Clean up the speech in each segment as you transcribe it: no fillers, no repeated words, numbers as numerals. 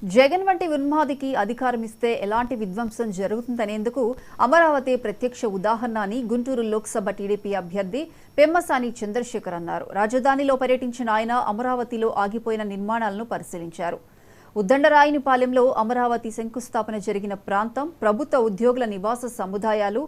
జగన్ వంటి ఉన్మాదికి అధికారం ఇస్తే ఎలాంటి విధ్వంసం జరుగుతుందనేందుకు అమరావతి ప్రత్యక్ష ఉదాహరణ అని గుంటూరు లోక్సభ టీడీపీ అభ్యర్థి పెమ్మసాని చంద్రశేఖర్ అన్నారు. రాజధానిలో పర్యటించిన ఆయన అమరావతిలో ఆగిపోయిన నిర్మాణాలను పరిశీలించారు. ఉద్దండరాయునిపాలెంలో అమరావతి శంకుస్థాపన జరిగిన ప్రాంతం, ప్రభుత్వ ఉద్యోగుల నివాస సముదాయాలు,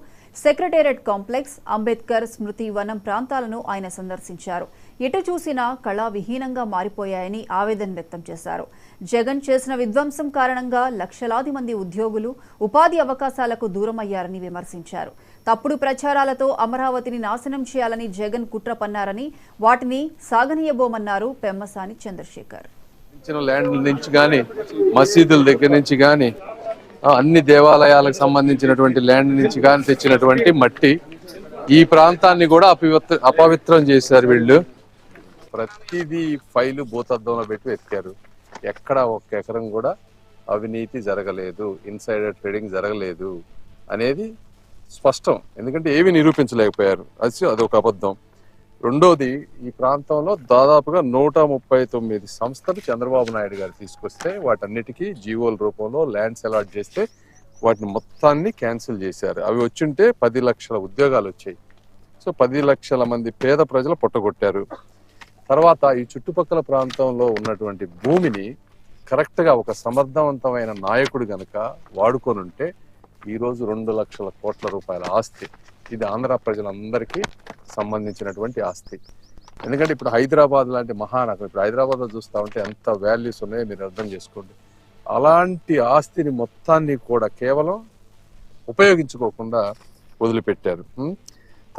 సెక్రటేరియట్ కాంప్లెక్స్, అంబేద్కర్ స్మృతి వనం ప్రాంతాలను ఆయన సందర్శించారు. ఎటు చూసినా కళావిహీనంగా మారిపోయాయని ఆవేదన వ్యక్తం చేశారు. జగన్ చేసిన విధ్వంసం కారణంగా లక్షలాది మంది ఉద్యోగులు ఉపాధి అవకాశాలకు దూరమయ్యారని విమర్శించారు. తప్పుడు ప్రచారాలతో అమరావతిని నాశనం చేయాలని జగన్ కుట్ర పన్నారని, వాటిని సాగనీయబోమన్నారు పెమ్మసాని చంద్రశేఖర్. ల్యాండ్ నుంచి కానీ, మసీదుల దగ్గర నుంచి కానీ, అన్ని దేవాలయాలకు సంబంధించినటువంటి ల్యాండ్ నుంచి కానీ తెచ్చినటువంటి మట్టి ఈ ప్రాంతాన్ని కూడా అపవిత్రం చేశారు వీళ్ళు. ప్రతిదీ ఫైలు భూతద్దంలో పెట్టి వెతికారు. ఎక్కడ ఒక్క ఎకరం కూడా అవినీతి జరగలేదు, ఇన్సైడర్ ట్రేడింగ్ జరగలేదు అనేది స్పష్టం. ఎందుకంటే ఏవి నిరూపించలేకపోయారు. అది ఒక అబద్ధం. రెండోది, ఈ ప్రాంతంలో దాదాపుగా 139 సంస్థలు చంద్రబాబు నాయుడు గారు తీసుకొస్తే వాటన్నిటికీ జీవోల రూపంలో ల్యాండ్స్ అలాట్ చేస్తే వాటిని మొత్తాన్ని క్యాన్సిల్ చేశారు. అవి వచ్చుంటే 10 లక్షల ఉద్యోగాలు వచ్చాయి. సో 10 లక్షల మంది పేద ప్రజలు పొట్టగొట్టారు. తర్వాత ఈ చుట్టుపక్కల ప్రాంతంలో ఉన్నటువంటి భూమిని కరెక్ట్గా ఒక సమర్థవంతమైన నాయకుడు గనక వాడుకొని ఉంటే ఈరోజు 2 లక్షల కోట్ల రూపాయల ఆస్తి. ఇది ఆంధ్ర ప్రజలందరికీ సంబంధించినటువంటి ఆస్తి. ఎందుకంటే ఇప్పుడు హైదరాబాద్ లాంటి మహానగరం, ఇప్పుడు హైదరాబాద్లో చూస్తూ ఉంటే ఎంత వాల్యూస్ ఉన్నాయో మీరు అర్థం చేసుకోండి. అలాంటి ఆస్తిని మొత్తాన్ని కూడా కేవలం ఉపయోగించుకోకుండా వదిలిపెట్టారు.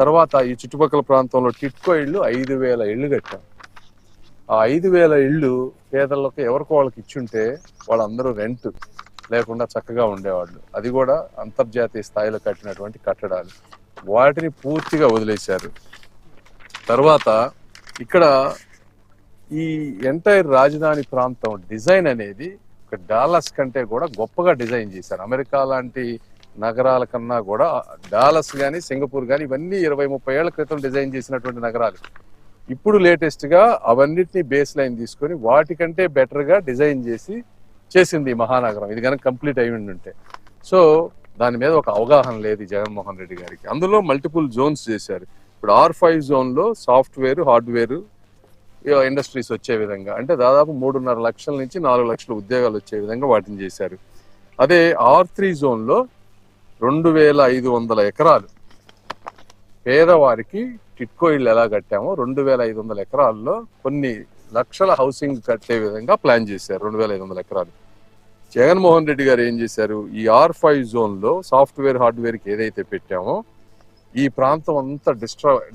తర్వాత ఈ చుట్టుపక్కల ప్రాంతంలో టిట్కో ఇళ్ళు 5,000 ఇళ్ళు కట్టారు. ఆ 5,000 ఇళ్ళు పేదలకు ఎవరికి వాళ్ళకి ఇచ్చుంటే వాళ్ళందరూ రెంట్ లేకుండా చక్కగా ఉండేవాళ్ళు. అది కూడా అంతర్జాతీయ స్థాయిలో కట్టినటువంటి కట్టడాలు. వాటిని పూర్తిగా వదిలేశారు. తర్వాత ఇక్కడ ఈ ఎంటైర్ రాజధాని ప్రాంతం డిజైన్ అనేది ఒక డాలస్ కంటే కూడా గొప్పగా డిజైన్ చేశారు. అమెరికా లాంటి నగరాల కన్నా కూడా డాలస్ కానీ, సింగపూర్ కానీ ఇవన్నీ 20-30 ఏళ్ల క్రితం డిజైన్ చేసినటువంటి నగరాలు. ఇప్పుడు లేటెస్ట్గా అవన్నిటిని బేస్ లైన్ తీసుకొని వాటికంటే బెటర్గా డిజైన్ చేసింది ఈ మహానగరం. ఇది కనుక కంప్లీట్ అయి ఉంటే. సో దాని మీద ఒక అవగాహన లేదు జగన్మోహన్ రెడ్డి గారికి. అందులో మల్టిపుల్ జోన్స్ చేశారు. ఇప్పుడు R5 జోన్లో సాఫ్ట్వేర్, హార్డ్వేర్ ఇండస్ట్రీస్ వచ్చే విధంగా, అంటే దాదాపు 3.5 లక్షల నుంచి 4 లక్షల ఉద్యోగాలు వచ్చే విధంగా వాటిని చేశారు. అదే R3 జోన్లో 2,500 ఎకరాలు పేదవారికి టిట్కో ఇళ్ళు ఎలా కట్టామో 2,500 ఎకరాల్లో కొన్ని లక్షల హౌసింగ్ కట్టే విధంగా ప్లాన్ చేశారు. 2,500 ఎకరాలు. జగన్మోహన్ రెడ్డి గారు ఏం చేశారు, ఈ R5 జోన్లో సాఫ్ట్వేర్, హార్డ్వేర్కి ఏదైతే పెట్టామో ఈ ప్రాంతం అంతా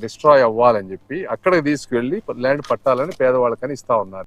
డిస్ట్రాయ్ అవ్వాలని చెప్పి అక్కడికి తీసుకువెళ్ళి ల్యాండ్ పట్టాలని పేదవాళ్ళకని ఇస్తా ఉన్నారు.